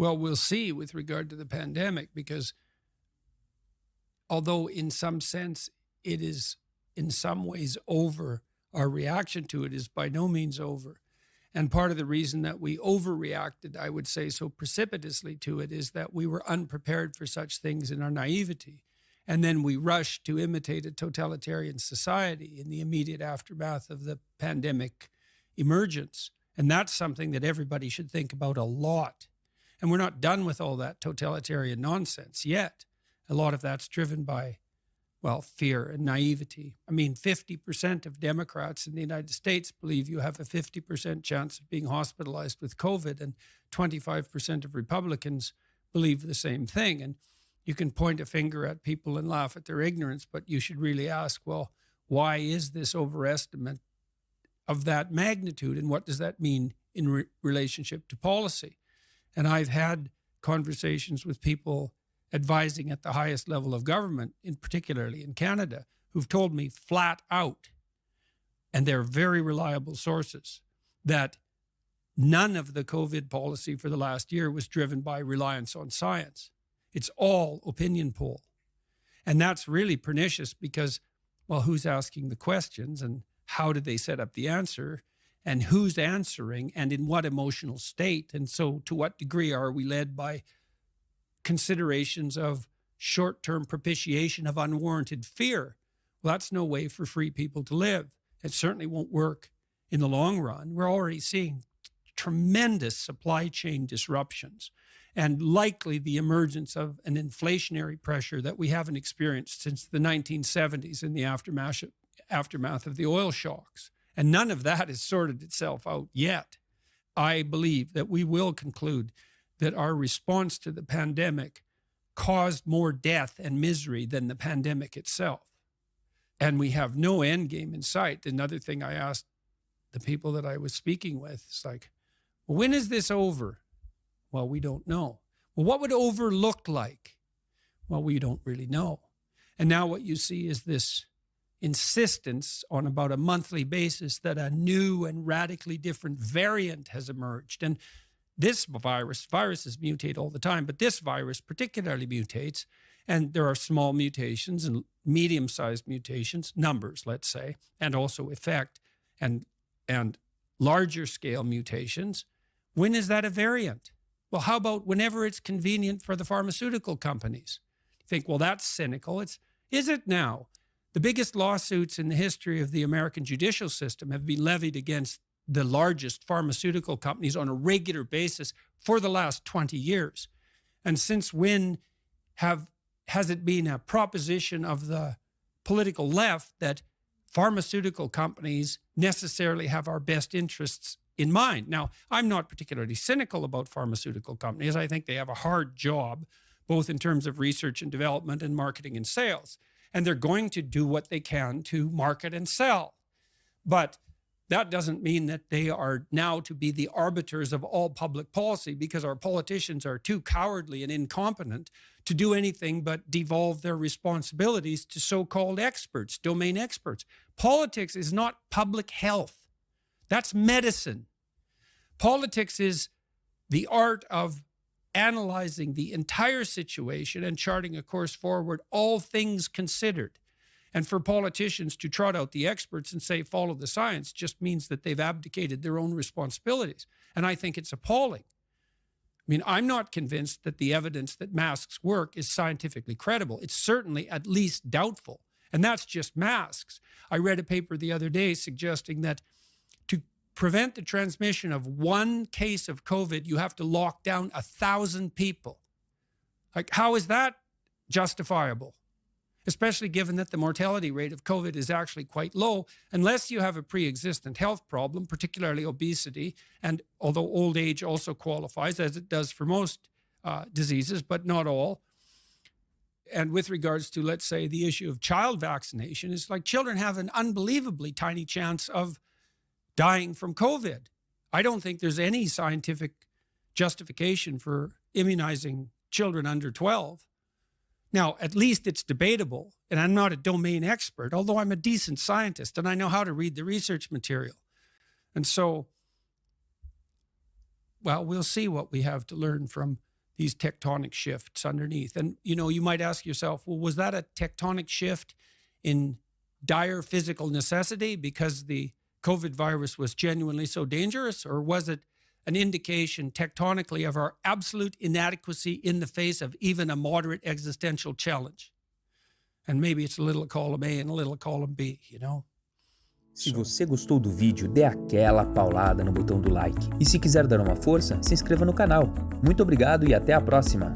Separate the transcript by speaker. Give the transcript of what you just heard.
Speaker 1: Well, we'll see with regard to the pandemic, because although in some sense it is in some ways over, our reaction to it is by no means over. And part of the reason that we overreacted, I would say, so precipitously to it is that we were unprepared for such things in our naivety. And then we rushed to imitate a totalitarian society in the immediate aftermath of the pandemic emergence. And that's something that everybody should think about a lot. And we're not done with all that totalitarian nonsense yet. A lot of that's driven by, well, fear and naivety. I mean, 50% of Democrats in the United States believe you have a 50% chance of being hospitalized with COVID, and 25% of Republicans believe the same thing. And you can point a finger at people and laugh at their ignorance, but you should really ask, well, why is this overestimate of that magnitude, and what does that mean in relationship to policy? And I've had conversations with people advising at the highest level of government, particularly in Canada, who've told me flat out, and they're very reliable sources, that none of the COVID policy for the last year was driven by reliance on science. It's all opinion poll. And that's really pernicious because, well, who's asking the questions, and how did they set up the answer, and who's answering, and in what emotional state? And so to what degree are we led by considerations of short-term propitiation of unwarranted fear? Well, that's no way for free people to live. It certainly won't work in the long run. We're already seeing tremendous supply chain disruptions and likely the emergence of an inflationary pressure that we haven't experienced since the 1970s in the aftermath of the oil shocks. And none of that has sorted itself out yet. I believe that we will conclude that our response to the pandemic caused more death and misery than the pandemic itself. And we have no end game in sight. Another thing I asked the people that I was speaking with is like, well, when is this over? Well, we don't know. Well, what would over look like? Well, we don't really know. And now what you see is this insistence on about a monthly basis that a new and radically different variant has emerged. And this viruses mutate all the time, but this virus particularly mutates, and there are small mutations and medium-sized mutations, numbers, let's say, and also effect, and larger scale mutations. When is that a variant? Well, how about whenever it's convenient for the pharmaceutical companies? You think, well, that's cynical. Is it now? The biggest lawsuits in the history of the American judicial system have been levied against the largest pharmaceutical companies on a regular basis for the last 20 years. And since when has it been a proposition of the political left that pharmaceutical companies necessarily have our best interests in mind? Now, I'm not particularly cynical about pharmaceutical companies. I think they have a hard job, both in terms of research and development and marketing and sales. And they're going to do what they can to market and sell. But that doesn't mean that they are now to be the arbiters of all public policy, because our politicians are too cowardly and incompetent to do anything but devolve their responsibilities to so-called experts, domain experts. Politics is not public health. That's medicine. Politics is the art of analyzing the entire situation and charting a course forward, all things considered. And for politicians to trot out the experts and say, follow the science, just means that they've abdicated their own responsibilities. And I think it's appalling. I mean, I'm not convinced that the evidence that masks work is scientifically credible. It's certainly at least doubtful. And that's just masks. I read a paper the other day suggesting that to prevent the transmission of one case of COVID, you have to lock down 1,000 people. Like, how is that justifiable? Especially given that the mortality rate of COVID is actually quite low, unless you have a pre-existent health problem, particularly obesity, and although old age also qualifies, as it does for most diseases, but not all. And with regards to, let's say, the issue of child vaccination, it's like children have an unbelievably tiny chance of dying from COVID. I don't think there's any scientific justification for immunizing children under 12. Now, at least it's debatable, and I'm not a domain expert, although I'm a decent scientist and I know how to read the research material. And so, well, we'll see what we have to learn from these tectonic shifts underneath. And, you might ask yourself, well, was that a tectonic shift in dire physical necessity because the COVID virus was genuinely so dangerous? Or was it an indication tectonically of our absolute inadequacy in the face of even a moderate existential challenge? And maybe it's a little column A and a little column B,
Speaker 2: Se você gostou do vídeo, dê aquela paulada no botão do like. E se quiser dar uma força, se inscreva no canal. Muito obrigado e até a próxima!